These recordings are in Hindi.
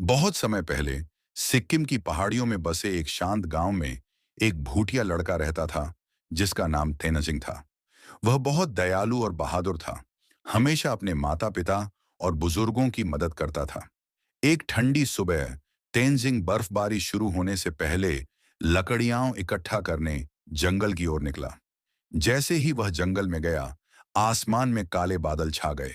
बहुत समय पहले सिक्किम की पहाड़ियों में बसे एक शांत गांव में एक भूटिया लड़का रहता था जिसका नाम तेनजिंग था। वह बहुत दयालु और बहादुर था। हमेशा अपने माता पिता और बुजुर्गों की मदद करता था। एक ठंडी सुबह तेनजिंग बर्फबारी शुरू होने से पहले लकड़ियां इकट्ठा करने जंगल की ओर निकला। जैसे ही वह जंगल में गया, आसमान में काले बादल छा गए।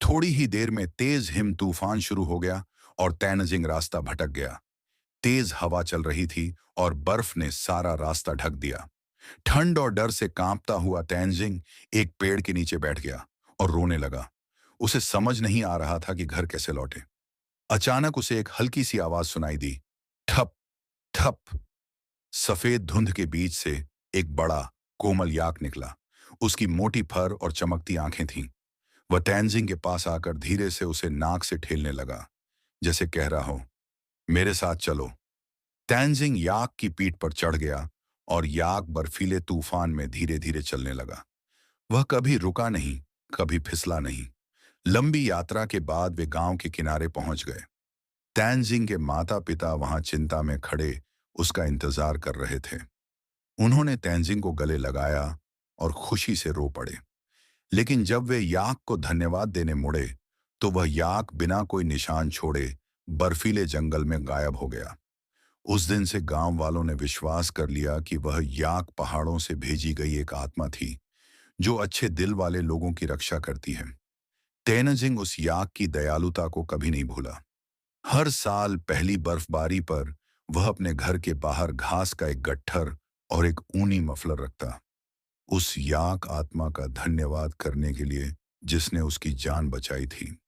थोड़ी ही देर में तेज हिम तूफान शुरू हो गया और तेनजिंग रास्ता भटक गया। तेज हवा चल रही थी और बर्फ ने सारा रास्ता ढक दिया। ठंड और डर से कांपता हुआ तेनजिंग एक पेड़ के नीचे बैठ गया और रोने लगा। उसे समझ नहीं आ रहा था कि घर कैसे लौटे। अचानक उसे एक हल्की सी आवाज सुनाई दी। ठप ठप। सफेद धुंध के बीच से एक बड़ा कोमल याक निकला। उसकी मोटी फर और चमकती आंखें थीं। वह तेनजिंग के पास आकर धीरे से उसे नाक से ठेलने लगा, जैसे कह रहा हो, मेरे साथ चलो। तेनजिंग याक की पीठ पर चढ़ गया और याक बर्फीले तूफान में धीरे धीरे चलने लगा। वह कभी रुका नहीं, कभी फिसला नहीं। लंबी यात्रा के बाद वे गांव के किनारे पहुंच गए। तेनजिंग के माता पिता वहां चिंता में खड़े उसका इंतजार कर रहे थे। उन्होंने तेनजिंग को गले लगाया और खुशी से रो पड़े। लेकिन जब वे याक को धन्यवाद देने मुड़े, तो वह याक बिना कोई निशान छोड़े बर्फीले जंगल में गायब हो गया। उस दिन से गांव वालों ने विश्वास कर लिया कि वह याक पहाड़ों से भेजी गई एक आत्मा थी, जो अच्छे दिल वाले लोगों की रक्षा करती है। तेनजिंग उस याक की दयालुता को कभी नहीं भूला। हर साल पहली बर्फबारी पर वह अपने घर के बाहर घास का एक गट्ठर और एक ऊनी मफलर रखता, उस याक आत्मा का धन्यवाद करने के लिए जिसने उसकी जान बचाई थी।